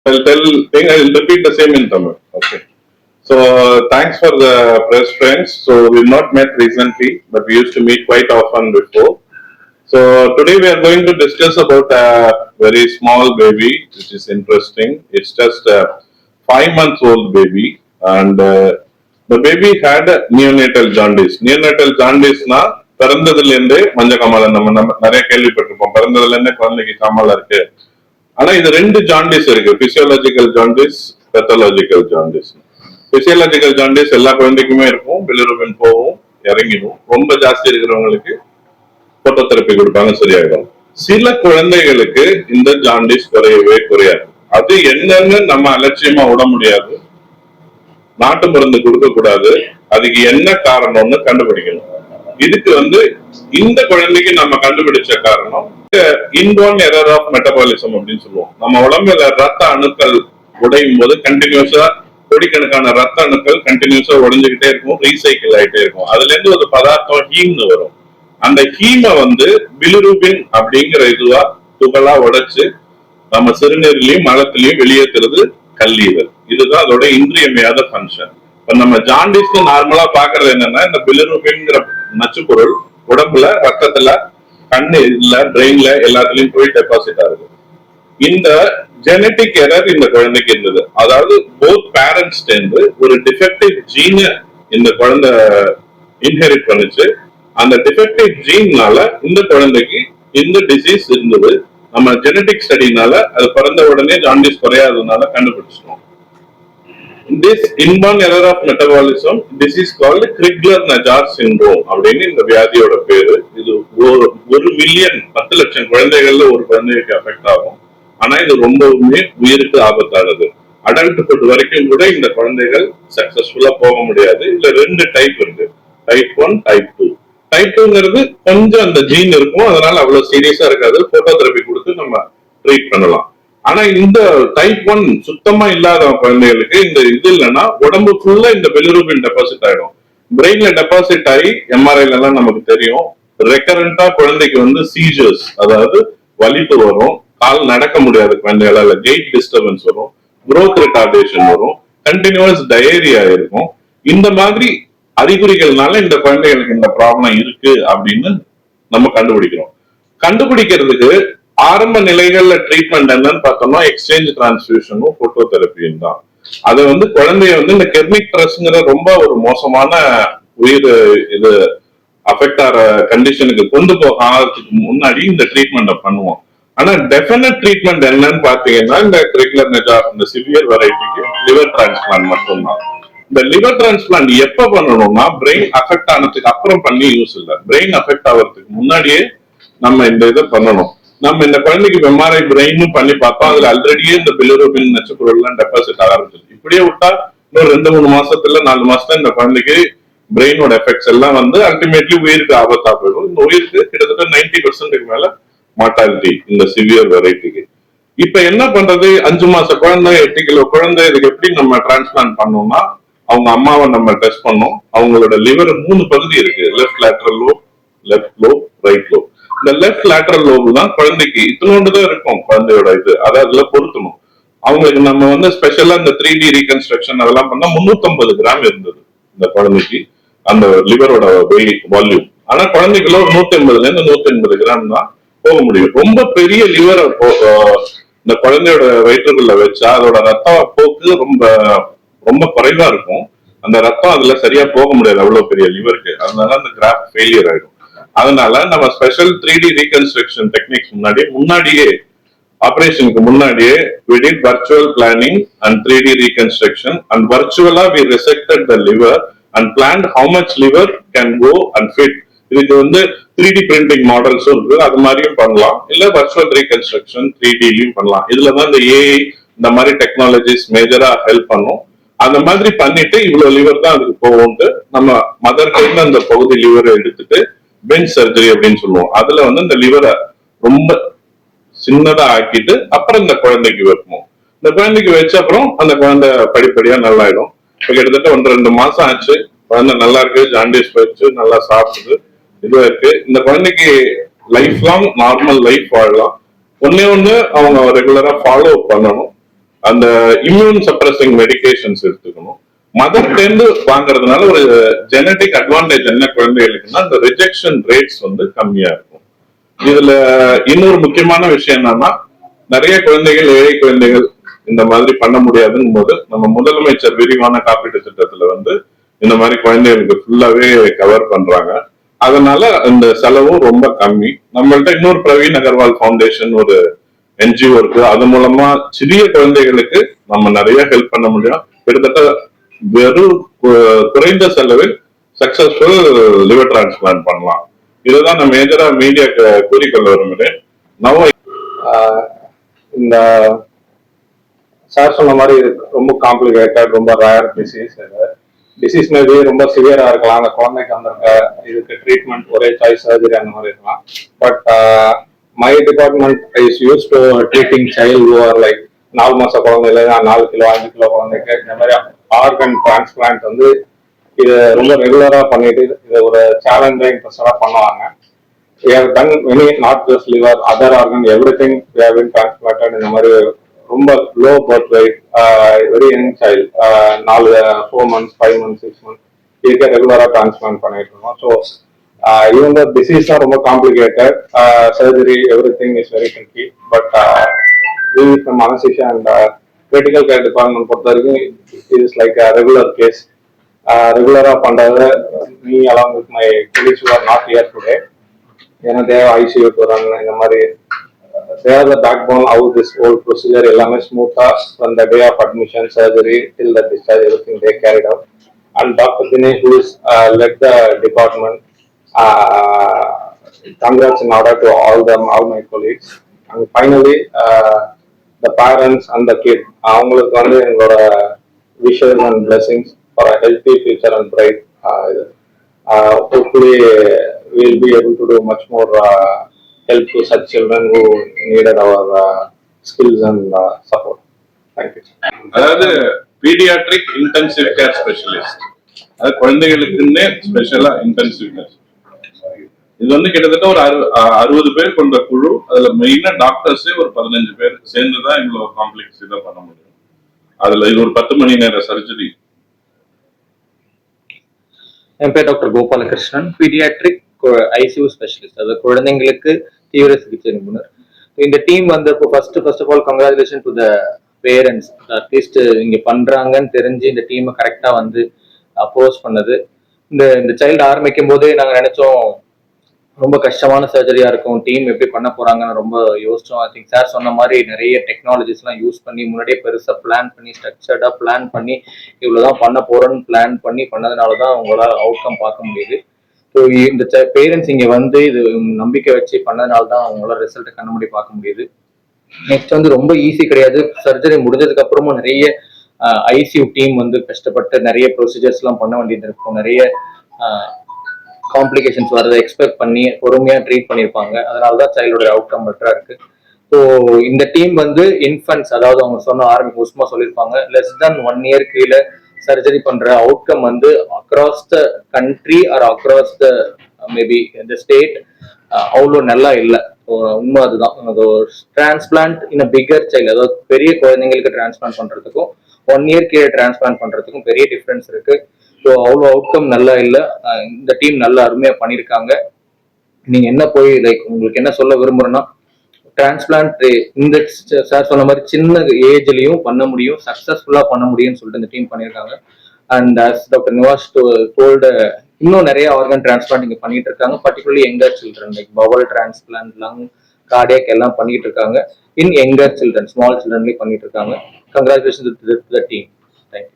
I'll repeat the same in Tamil. Okay. So thanks for the press friends. So we've not met recently, but we used to meet quite often before. So today we are going to discuss about a very small baby, which is interesting. It's just a 5 months old baby, and the baby had a neonatal jaundice. Neonatal jaundice na பிறந்ததுல இருந்தே மஞ்சள் காமாலை நம்ம நிறைய கேள்விப்பட்டிருப்போம். பிறந்ததுல இருந்தே குழந்தைக்கு காமாலை இருக்கு. ஆனா இது ரெண்டு ஜாண்டிஸ் இருக்கு, physiological jaundice, pathological jaundice. Physiological jaundice எல்லா குழந்தைக்குமே இருக்கும், பிலிருபின் போகும், இறங்கிடும். ரொம்ப ஜாஸ்தி இருக்கிறவங்களுக்கு போட்டோதெரப்பி கொடுப்பாங்க, சரியாயிடும். சில குழந்தைகளுக்கு இந்த ஜாண்டிஸ் குறையவே குறையாது. அது என்னன்னு நம்ம அலட்சியமா விட முடியாது, நாட்டு மருந்து கொடுக்க கூடாது. அதுக்கு என்ன காரணம்னு கண்டுபிடிக்கணும். இதுக்கு இந்த குழந்தைக்கு நம்ம கண்டுபிடிச்ச காரணம் இன்பார்ன் எரர் ஆஃப் மெட்டபாலிசம் அப்படின்னு சொல்லுவோம். நம்ம உடம்புல ரத்த அணுக்கள் உடையும் போது கண்டினியூஸா கோடிக்கணக்கான ரத்த அணுக்கள் கண்டினியூஸா உடைஞ்சுக்கிட்டே இருக்கும், ரீசைக்கிள் ஆகிட்டே இருக்கும். அதுல இருந்து ஒரு பதார்த்தம் ஹீம்னு வரும். அந்த ஹீமை பிலிருபின் அப்படிங்கிற இதுவா துகளா உடைச்சு நம்ம சிறுநீர்லயும் மலத்திலையும் வெளியேற்றுறது கல்லீரல். இதுதான் அதோட இன்றியமையாத பங்கன். இப்ப நம்ம ஜாண்டிஸ்க்கு நார்மலா பாக்குறது என்னன்னா, இந்த பிலிருபின்ங்கிற நச்சு பொருள் உடம்புல ரத்தத்துல கண்ணு இல்ல பிரெயின்ல எல்லாத்துலயும் போய் டெபாசிட் ஆகுது. இந்த ஜெனட்டிக் எரர் இந்த குழந்தைக்கு இருந்தது. அதாவது போத் பேரண்ட்ஸ் ஒரு டிஃபெக்டிவ் ஜீன இந்த குழந்தை இன்ஹெரிட் பண்ணுச்சு. அந்த டிஃபெக்டிவ் ஜீன்னால இந்த குழந்தைக்கு இந்த டிசீஸ் இருந்தது. நம்ம ஜெனட்டிக் ஸ்டடினால அது பிறந்த உடனே ஜாண்டிஸ் குறையாததுனால கண்டுபிடிச்சிட்டோம். This inborn error of metabolism, this is called Crigler-Najjar syndrome அப்படின்னு இந்த வியாதியோட பேரு. இது 1 மில்லியன் 10 லட்சம் குழந்தைகள்ல ஒரு குழந்தைக்கு அஃபெக்ட் ஆகும். ஆனா இது ரொம்பவுமே உயிருக்கு ஆபத்தானது. அடல்ட்ஹுட் வரைக்கும் கூட இந்த குழந்தைகள் சக்சஸ்ஃபுல்லா போக முடியாது. இதுல 2 டைப் இருக்கு, டைப் 1, டைப் 2. டைப் 2ங்கிறது கொஞ்சம் அந்த ஜீன் இருக்கும், அதனால அவ்வளவு சீரியஸா இருக்காது, போட்டோதெரப்பி கொடுத்து நம்ம ட்ரீட் பண்ணலாம். ஆனா இந்த டைப் 1 சுத்தமா இல்லாத குழந்தைகளுக்கு இந்த இது இல்லைன்னா உடம்பு ஃபுல்லா இந்த பிலிருபின் டெபாசிட் ஆயிடும். பிரெயின்ல டெபாசிட் ஆகி எம்ஆர்ஐல எல்லாம் நமக்கு தெரியும், ரெக்கரண்டா குழந்தைக்கு சீஜர்ஸ், அதாவது வலிப்பு வரும், கால் நடக்க முடியாது குழந்தைகளால, கெயிட் டிஸ்டர்பன்ஸ் வரும், குரோத் ரிட்டார்டேஷன் வரும், கண்டினியூஸ் டயேரியா இருக்கும். இந்த மாதிரி அறிகுறிகள்னால இந்த குழந்தைகளுக்கு இந்த ப்ராப்ளம் இருக்கு அப்படின்னு நம்ம கண்டுபிடிக்கிறோம். கண்டுபிடிக்கிறதுக்கு ஆரம்ப நிலைகள்ல ட்ரீட்மெண்ட் என்னன்னு பார்த்தோம்னா எக்ஸ்சேஞ்ச் டிரான்ஸ்ஃபியூஷனும் போட்டோதெரப்பியும் தான். அதை குழந்தைய இந்த கெர்னிக் ட்ரஸ்ங்கிற ரொம்ப ஒரு மோசமான உயிர் இது அஃபெக்ட் ஆகிற கண்டிஷனுக்கு கொண்டு போகிறதுக்கு முன்னாடி இந்த ட்ரீட்மெண்ட்டை பண்ணுவோம். ஆனா டெஃபினட் ட்ரீட்மெண்ட் என்னன்னு பாத்தீங்கன்னா இந்த கிரிக்லர்-நஜார் இந்த சிவியர் வெரைட்டிக்கு லிவர் டிரான்ஸ்பிளான்ட் மட்டும்தான். இந்த லிவர் டிரான்ஸ்பிளான்ட் எப்ப பண்ணணும்னா பிரெயின் அஃபெக்ட் ஆனதுக்கு அப்புறம் பண்ணி யூஸ் இல்லை, பிரெயின் அஃபெக்ட் ஆகிறதுக்கு முன்னாடியே நம்ம இந்த இதை பண்ணணும். நம்ம இந்த குழந்தைக்கு எம்ஆர்ஐ பிரெயினும் பண்ணி பார்த்தோம், அதுல ஆல்ரெடியே இந்த பிலிருபின் நச்சுப்பொருள் எல்லாம் டெபாசிட் ஆக ஆரம்பிச்சிருக்கு. இப்படியே விட்டா இன்னும் 2-3 மாசத்துல 4 மாசத்துல இந்த குழந்தைக்கு பிரெயினோட எஃபெக்ட்ஸ் எல்லாம் அல்டிமேட்லி உயிருக்கு ஆபத்தா போயிடும். இந்த உயிருக்கு கிட்டத்தட்ட 90% மேல மார்டாலிட்டி இந்த சிவியர் வெரைட்டிக்கு. இப்ப என்ன பண்றது, 5 மாச குழந்தை, 8 கிலோ குழந்தை, இதுக்கு எப்படி நம்ம டிரான்ஸ்பிளான்ட் பண்ணோம்னா அவங்க அம்மாவை நம்ம டெஸ்ட் பண்ணோம். அவங்களோட லிவர் 3 பகுதி இருக்கு, left lateral lobe, left lobe, right lobe. இந்த லெஃப்ட் லேட்டரல் லோபு தான் குழந்தைக்கு இத்தனோண்டுதான் இருக்கும் குழந்தையோட இது, அதை அதுல பொருத்தணும். அவங்களுக்கு நம்ம ஸ்பெஷலா இந்த 3D ரீகன்ஸ்ட்ரக்ஷன் அதெல்லாம் பண்ணா 350 கிராம் இருந்தது இந்த குழந்தைக்கு அந்த லிவரோட வால்யூம். ஆனா குழந்தைக்குள்ள ஒரு 150ல இருந்து 180 கிராம் தான் போக முடியும். ரொம்ப பெரிய லிவரை இந்த குழந்தையோட வயிற்றுக்குள்ள வச்சா அதோட ரத்த போக்கு ரொம்ப ரொம்ப குறைவா இருக்கும். அந்த ரத்தம் அதுல சரியா போக முடியாது அவ்வளவு பெரிய லிவருக்கு, அதனால அந்த கிராஃப்ட் ஃபெயிலியர் ஆயிடும். அதனால நம்ம ஸ்பெஷல் 3D ரீகன்ஸ்ட்ரக்ஷன் டெக்னிக்ஸ் முன்னாடியே ஆபரேஷனுக்கு முன்னாடியே we did virtual planning and 3D reconstruction and virtually we resected the liver and planned how much liver can go and fit. இதுக்கு 3D பிரிண்டிங் மாடல்ஸும் இருக்கு, அது மாதிரியும் பண்ணலாம், இல்ல வர்ச்சுவல் ரீகன்ஸ்ட்ரக்ஷன் 3Dலயும் பண்ணலாம். இதுலதான் இந்த ஏஐ இந்த மாதிரி டெக்னாலஜிஸ் மேஜரா ஹெல்ப் பண்ணும். அந்த மாதிரி பண்ணிட்டு இவ்வளவு லிவர் தான் அதுக்கு போகும்ட்டு நம்ம மதர் கைல அந்த பகுதி லிவரை எடுத்துட்டு பெஞ்ச் சர்ஜரி அப்படின்னு சொல்லுவோம். அதுல இந்த லிவரை ரொம்ப சின்னதா ஆக்கிட்டு அப்புறம் இந்த குழந்தைக்கு வைப்போம். இந்த குழந்தைக்கு வச்ச அப்புறம் அந்த குழந்தை படிப்படியா நல்லாயிடும். இப்ப கிட்டத்தட்ட 1-2 மாசம் ஆச்சு, குழந்தை நல்லா இருக்கு, ஜாண்டிஸ் போயிடுச்சு, நல்லா சாப்பிடுது, இதுவா இருக்கு. இந்த குழந்தைக்கு லைஃப் லாங் நார்மல் லைஃப் வாழலாம். ஒண்ணு அவங்க ரெகுலரா ஃபாலோ பண்ணணும். அந்த இம்யூன் சப்ரஸிங் மெடிகேஷன்ஸ் எடுத்துக்கணும். மதர்கிட்டேருந்து வாங்குறதுனால ஒரு ஜெனட்டிக் அட்வான்டேஜ் என்ன குழந்தைகளுக்குன்னா அந்த ரிஜெக்ஷன் ரேட்ஸ் வந்து கம்மியா இருக்கும். இதுல இன்னொரு முக்கியமான விஷயம் என்னன்னா, நிறைய குழந்தைகள், ஏழை குழந்தைகள் இந்த மாதிரி பண்ண முடியாதுங்கும் போது நம்ம முதலமைச்சர் விரிவான காப்பீட்டு திட்டத்துல வந்து இந்த மாதிரி குழந்தைகளுக்கு ஃபுல்லாவே கவர் பண்றாங்க. அதனால இந்த செலவும் ரொம்ப கம்மி. நம்மள்ட்ட இன்னொரு பிரவீன் அகர்வால் ஃபவுண்டேஷன் ஒரு என்ஜிஓ இருக்கு. அது மூலமா சிறிய குழந்தைகளுக்கு நம்ம நிறைய ஹெல்ப் பண்ண முடியும். கிட்டத்தட்ட வெறும் குறைந்த செலவில் சக்சஸ்ஃபுல் லிவர் டிரான்ஸ்பிளான்ட் பண்ணலாம். இதுதான் நான் மேஜரா மீடியா கூறிக்கொள்ள விரும்புகிறேன். இந்த சார் சொன்ன மாதிரி ரொம்ப காம்ப்ளிகேட்டட், ரொம்ப ரேர் டிசீஸ் மேபி ரொம்ப சிவியரா இருக்கலாம். அந்த குழந்தைக்கு வந்திருக்க இதுக்கு ட்ரீட்மெண்ட் ஒரே சாய்ஸ் சர்ஜரி அந்த மாதிரி இருக்கலாம். But my department is use to treating child who are like 4 மாச குழந்தைல 4 கிலோ 5 கிலோ குழந்தைக்கு இந்த மாதிரி ஆர்கன் டிரான்ஸ்பிளான்ட் வந்து இது ரொம்ப ரெகுலரா பண்ணிட்டு இது ஒரு சேலஞ்சா இன்ட்ரெஸ்டா பண்ணுவாங்க. We have done many, not just liver, other organ, everything we have been transplanted. இந்த மாதிரி ரொம்ப low birth wait, very young child, 4 months 5 months 6 months இதுக்கே ரெகுலரா டிரான்ஸ்பிளான்ட் பண்ணிட்டு இருக்கோம். ஸோ இவங்க டிசீஸ் தான் ரொம்ப complicated, surgery everything is very tricky. But from anaesthesia and critical care department பொறுத்த வரைக்கும் இஸ் லைக் ரெகுலர் கேஸ். ரெகுலரா பண்றது me along with my colleagues who are not here today. ஏன்னா தேவை ஐசியூ போறாங்க. இந்த மாதிரி they're the backbone how this whole procedure எல்லாமே ஸ்மூத்தா from the day of admission, surgery till the discharge everything they carried out. And doctor Dinesh who is let the department, congrats in order to all my colleagues. And finally the parents and the kid, அவங்களுக்கு வந்து எங்களோட wishes and blessings for a healthy future and bright. Hopefully we'll be able to do much more help to such children who needed our skills and support. Thank you. அதாவது paediatric intensive care specialist, அது குழந்தைகளுக்குன்னே ஸ்பெஷலா intensive care. இது வந்து கிட்டத்தட்ட ஒரு 60 பேர் கொண்ட குழு. அதுல மெயினா டாக்டர்ஸே ஒரு 15 பேர் சேர்ந்துதான் இவ்வளவு காம்ப்ளெக்ஸ் இதை பண்ண முடியும். அதுல இது ஒரு 10 மணி நேர சர்ஜரி. என் பேர் doctor Gopalakrishnan, paediatric ICU specialist, அது குழந்தைங்களுக்கு தீவிர சிகிச்சை நிபுணர். இந்த டீம் வந்து இப்போ first of all congratulation to the parents. At least இங்க பண்றாங்கன்னு தெரிஞ்சு இந்த டீமை கரெக்டா வந்து அப்ரோச் பண்ணது. இந்த சைல்டு ஆரம்பிக்கும் போதே நாங்கள் நினைச்சோம் ரொம்ப கஷ்டமான சர்ஜரியா இருக்கும், டீம் எப்படி பண்ண போறாங்கன்னு ரொம்ப யோசிச்சோம். ஐ திங்க் சார் சொன்ன மாதிரி நிறைய டெக்னாலஜிஸ் எல்லாம் யூஸ் பண்ணி முன்னாடியே பெருசா பிளான் பண்ணி ஸ்ட்ரக்சர்டா பிளான் பண்ணி இவ்வளவுதான் பண்ண போறோம்னு பிளான் பண்ணி பண்ணதுனாலதான் உங்களால் அவுட்கம் பார்க்க முடியுது. ஸோ இந்த பேரண்ட்ஸ் இங்க வந்து இது நம்பிக்கை வச்சு பண்ணதுனால தான் அவங்களால ரிசல்ட் கண்ணுமுடி பார்க்க முடியுது. நெக்ஸ்ட் வந்து ரொம்ப ஈஸி கிடையாது. சர்ஜரி முடிஞ்சதுக்கு அப்புறமும் நிறைய ஐசியூ டீம் வந்து கஷ்டப்பட்டு நிறைய ப்ரொசீஜர்ஸ் எல்லாம் பண்ண வேண்டியது இருக்கும். நிறைய காம்ப்ளிகேஷன்ஸ் வரதை எக்ஸ்பெக்ட் பண்ணி பொறுமையா ட்ரீட் பண்ணியிருப்பாங்க. அதனாலதான் சைல்டோட அவுட்கம் பெட்டரா இருக்கு. ஸோ இந்த டீம் வந்து இன்ஃபன்ட்ஸ், அதாவது அவங்க சொன்ன ஆரம்பிக்கும் உஸ்மா சொல்லியிருப்பாங்க, லெஸ் தென் 1 year கீழே சர்ஜரி பண்ற அவுட்கம் வந்து across the country or across the maybe இந்த ஸ்டேட் அவ்வளோ நல்லா இல்லை. உண்மை அதுதான். டிரான்ஸ்பிளான்ட் இன் பிகர் சைல்டு, அதாவது பெரிய குழந்தைங்களுக்கு டிரான்ஸ்பிளான்ட் பண்றதுக்கும் 1 year கீழே டிரான்ஸ்பிளான்ட் பண்றதுக்கும் பெரிய டிஃபரன்ஸ் இருக்கு. ஸோ அவ்வளோ அவுட்கம் நல்லா இல்லை. இந்த டீம் நல்லா அருமையா பண்ணியிருக்காங்க. நீங்க என்ன போய் லைக் உங்களுக்கு என்ன சொல்ல விரும்புறேன்னா, டிரான்ஸ்பிளான்ட் இந்த சார் சொன்ன மாதிரி சின்ன ஏஜ்லயும் பண்ண முடியும், சக்சஸ்ஃபுல்லா பண்ண முடியும்னு சொல்லிட்டு இந்த டீம் பண்ணியிருக்காங்க. And as doctor Nivas told, இன்னும் நிறைய ஆர்கன் டிரான்ஸ்பிளான்ட் இங்க பண்ணிட்டு இருக்காங்க. Particularly younger children, like bowel transplant, lung, cardiac எல்லாம் பண்ணிட்டு இருக்காங்க. இன் யங்கர் சில்ட்ரன், ஸ்மால் சில்ட்ரன்லயும் பண்ணிட்டு இருக்காங்க. Congratulation to the team. Thank you.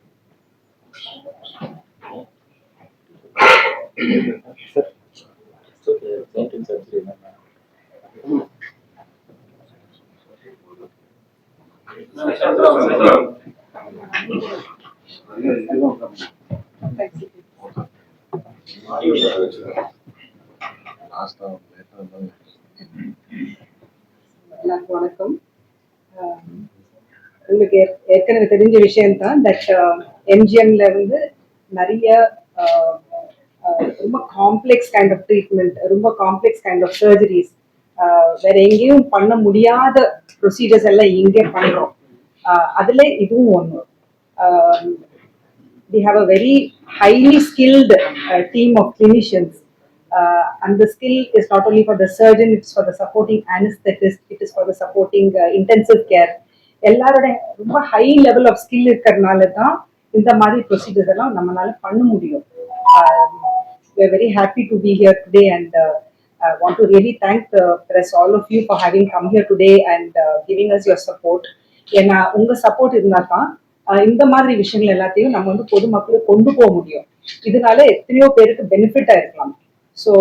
வணக்கம். உங்களுக்கு ஏற்கனவே தெரிஞ்ச விஷயம் தான், தட் எம்ஜிஎம்ல இருந்து நிறைய ரொம்ப காம்ப்ளெக்ஸ் கைண்ட் ஆஃப் ட்ரீட்மெண்ட், ரொம்ப காம்ப்ளெக்ஸ் கைண்ட் ஆஃப் சர்ஜரிஸ் வேற எங்கேயும் பண்ண முடியாத ப்ரொசீஜர்ஸ் எல்லாம் இங்கே பண்றோம். அதுல இதுவும் ஒன்று. We have a very highly skilled team of clinicians, and the skill is not only for the surgeon, it's for the supporting anesthetist, it is for the supporting intensive care. எல்லாரோட ரொம்ப high level of skill இருக்கிறதுனால தான் இந்த மாதிரி procedures எல்லாம் நம்மளால பண்ண முடியும். We are very happy to be here today, and want to really thank the press, all of you, for having come here today and giving us your support. ஏன்னா உங்க சப்போர்ட் இருந்தா தான் இந்த மாதிரி விஷயங்கள் எல்லாத்தையும் நம்ம வந்து பொதுமக்களுக்கு கொண்டு போக முடியும். இதனால எத்தனையோ பேருக்கு பெனிஃபிட் ஆயிருக்கலாம். So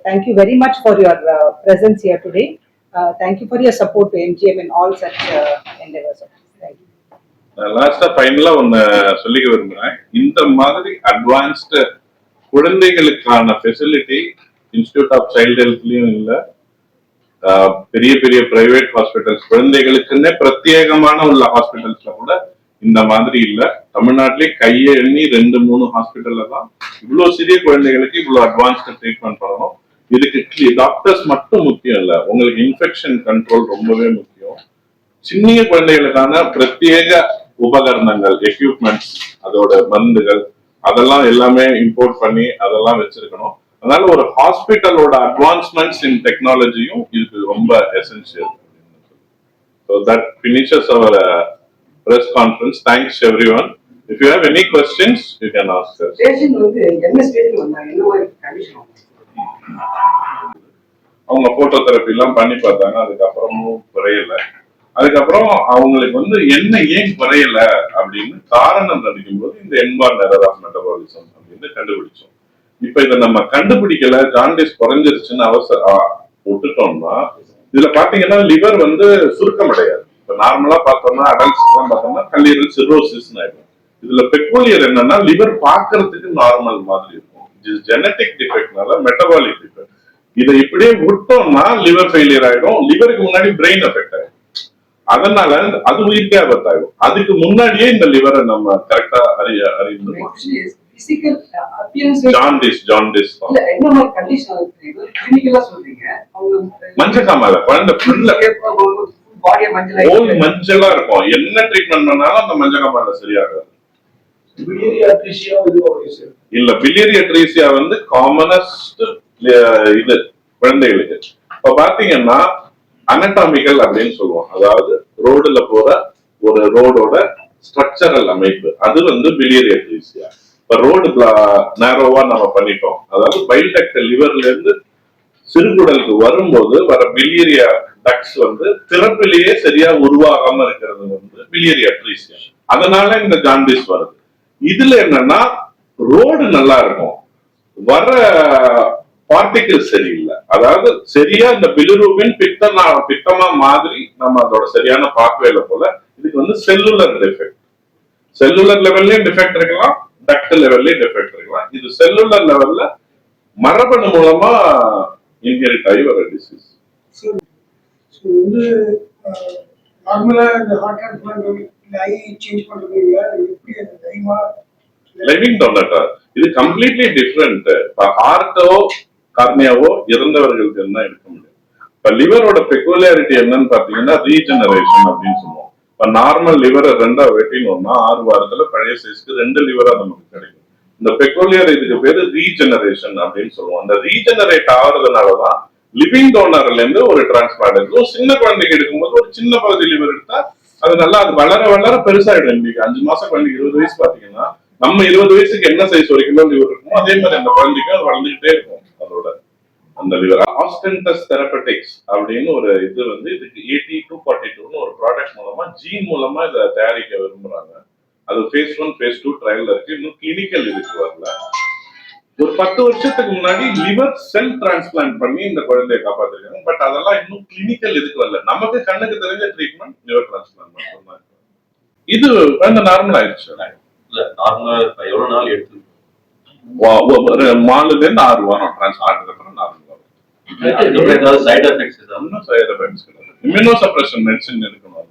thank you very much for your presence here today. Thank you for your support to MGM in all such endeavors. Thank you. லாஸ்டா ஃபைனலா ஒன்னு சொல்லிக்க விரும்புறேன். இந்த மாதிரி அட்வான்ஸ்டு குழந்தைகளுக்கான ஃபெசிலிட்டி இன்ஸ்டிடியூட் ஆஃப் சைல்டு ஹெல்த்லயும் இல்ல, பெரிய பெரிய பிரைவேட் ஹாஸ்பிட்டல்ஸ் குழந்தைகளுக்குன்னே பிரத்யேகமான உள்ள ஹாஸ்பிட்டல்ஸ்ல கூட இந்த மாதிரி இல்ல. தமிழ்நாட்டிலே கையை எண்ணி 2-3 ஹாஸ்பிட்டல்ல தான் இவ்வளவு சிறிய குழந்தைகளுக்கு இவ்வளவு அட்வான்ஸ்டு ட்ரீட்மெண்ட் பண்ணணும். இதுக்கு டாக்டர்ஸ் மட்டும் முக்கியம் இல்ல, உங்களுக்கு இன்ஃபெக்ஷன் கண்ட்ரோல் ரொம்பவே முக்கியம். சின்ன குழந்தைகளுக்கான பிரத்யேக உபகரணங்கள், எக்யூப்மெண்ட்ஸ், அதோட மருந்துகள் அதெல்லாம் எல்லாமே இம்போர்ட் பண்ணி அதெல்லாம் வச்சிருக்கணும். அதனால ஒரு ஹாஸ்பிட்டலோட அட்வான்ஸ்மெண்ட்ஸ் இன் டெக்னாலஜியும் இதுக்கு ரொம்ப essential. So that finishes our press conference. Thanks everyone. If you have any questions, you can ask us. Patient வந்து என்ன ஸ்டேஜ்ல வந்தாங்க, என்ன மாதிரி கண்டிஷன்? அவங்க போட்டோ தெரப்பி எல்லாம் பண்ணி பார்த்தாங்க, அதுக்கப்புறமும் குறையல. அதுக்கப்புறம் அவங்களுக்கு வந்து என்ன ஏன் குறையல அப்படின்னு காரணம் கண்டுபிடிக்கும் போது இந்த என்வான் எரர் ஆஃப் மெட்டபாலிசம் அப்படின்னு கண்டுபிடிச்சோம். இப்ப இதை நம்ம கண்டுபிடிக்கல, ஜாண்டிஸ் குறைஞ்சிருச்சுன்னு விட்டுட்டோம்னா இதுல பாத்தீங்கன்னா லிவர் வந்து சுருக்கம் அடையாது. இப்ப நார்மலா பார்த்தோம்னா அடல்ட்ஸ் எல்லாம் பார்த்தோம்னா கல்லீரல் சிரோசிஸ் ஆயிடும். இதுல பெக்குலியர் என்னன்னா லிவர் பாக்குறதுக்கு நார்மல் மாதிரி இருக்கும். இது ஜெனட்டிக் டிஃபெக்ட்னால மெட்டபாலிக் டிஃபெக்ட். இதை இப்படியே விட்டோம்னா லிவர் ஃபெயிலியர் ஆயிடும். லிவருக்கு முன்னாடி பிரெயின் எஃபெக்ட் ஆயிடும். அதனால அது உயிர்க்கே ஆபத்தாகும். அதுக்கு முன்னாடியே இந்த லிவரை நம்ம கரெக்டா அறிந்துருவோம். ஜாண்டிஸ் மஞ்சக்காமல குழந்தை மஞ்சளா இருக்கும். என்ன ட்ரீட்மெண்ட் பண்ணாலும் அந்த மஞ்சக்காமல சரியாகாது. இல்ல பிலியரி அட்ரீசியா வந்து காமனஸ்ட் இது குழந்தைகளுக்கு. இப்ப பாத்தீங்கன்னா அனட்டாமிக்கல் அப்படின்னு சொல்லுவோம். அதாவது ரோடுல போற ஒரு ரோடோட ஸ்ட்ரக்சரல் அமைப்பு, அது வந்து பிலியரி அட்ரீசியா. இப்ப ரோடு நேரோவா நம்ம பண்ணிட்டோம். அதாவது பைல் டக்ட் லிவர்ல இருந்து சிறுகுடலுக்கு வரும்போது வர பிலியரியா டக்ஸ் வந்து திறப்பிலேயே சரியா உருவாகாம இருக்கிறது வந்து பிலியரி அட்ரீசியா. அதனால இந்த ஜாண்டிஸ் வருது. இதுல என்னன்னா ரோடு நல்லா இருக்கும், வர பார்ட்டிகிள் சரியில்லை. அதாவது சரியா இந்த பிலிரூபின் பித்தமா மாதிரி நம்ம அதோட சரியான பாத்வேல போல இதுக்கு வந்து செல்லுலர் டிஃபெக்ட். செல்லுலர் லெவல்லயும் டிஃபெக்ட் இருக்கலாம், டக்ட் லெவல்லயும் டிஃபெக்ட் இருக்கலாம். இது செல்லுலர் லெவல்ல மரபணு மூலமா இன்ஹெரிட் ஆகி வர டிசீஸ். நார்மலா இந்த ஹார்ட் டிரான்ஸ்பிளான்ட் ஐ சேஞ்ச் பண்றது எப்படி தைமா லிவிங் டொனேட்டா இது கம்ப்ளீட்லி டிஃபரெண்ட். ஹார்ட்டோ கார்னியாவோ இறந்தவர்களுக்கு என்ன எடுக்க முடியும். இப்ப லிவரோட பெக்குலாரிட்டி என்னன்னு பாத்தீங்கன்னா ரீஜெனரேஷன் அப்படின்னு சொல்லுவோம். இப்ப நார்மல் லிவரை 2ஆ வெட்டினோம்னா 6 வாரத்துல பழைய சைஸ்க்கு 2 லிவரா நமக்கு கிடைக்கும். இந்த பெக்குலியர் இதுக்கு பேரு ரீஜெனரேஷன் அப்படின்னு சொல்லுவோம். அந்த ரீஜெனரேட் ஆகுறதுனாலதான் லிவிங் டோனர்ல இருந்து ஒரு டிரான்ஸ்பிளான்ட் எடுக்கும். சின்ன குழந்தைக்கு எடுக்கும்போது ஒரு சின்ன பகுதி லிவர் எடுத்தா அது நல்லா அது வளர வளர பெருசாயிடும். இன்னைக்கு 5 மாசம் குழந்தைக்கு 20 வயசு பாத்தீங்கன்னா நம்ம 20 வயசுக்கு என்ன சைஸ் 1 கிலோ லிவர் இருக்குமோ அதே மாதிரி அந்த குழந்தைக்கு அது வளர்ந்துகிட்டே இருக்கும். அதோட அந்த லிவர் ஆஸ்டென்டஸ் தெரபெட்டிக்ஸ் அப்படின்னு ஒரு இது வந்து இதுக்கு AT242 ஒரு ப்ராடக்ட் மூலமா ஜீன் மூலமா இதை தயாரிக்க விரும்புறாங்க. அது phase 1 phase 2 ட்ரையல்ல இருக்கு. இன்னும் கிளினிக்கல் இதுக்கு வரல. ஒரு 10 வருஷத்துக்கு முன்னாடி லிவர் செல் டிரான்ஸ்பிளான்ட் பண்ணி இந்த குழந்தையை காப்பாத்திருக்காங்க. பட் அதெல்லாம் இன்னும் கிளினிக்கல் இதுக்கு வரல. நமக்கு கண்ணுக்கு தெரிஞ்ச ட்ரீட்மெண்ட் லிவர் டிரான்ஸ்பிளான்ட் மட்டும்தான். இது குழந்தை நார்மல் ஆயிடுச்சு. நார்மலா எவ்வளவு நாள் எடுத்து 4 இருந்து 6 வாரம் டிரான்ஸ்பிளான்ட் அப்புறம் நார்மல் ஆகும். ஏதாவது side effects immuno suppression medicine எடுக்கணும்.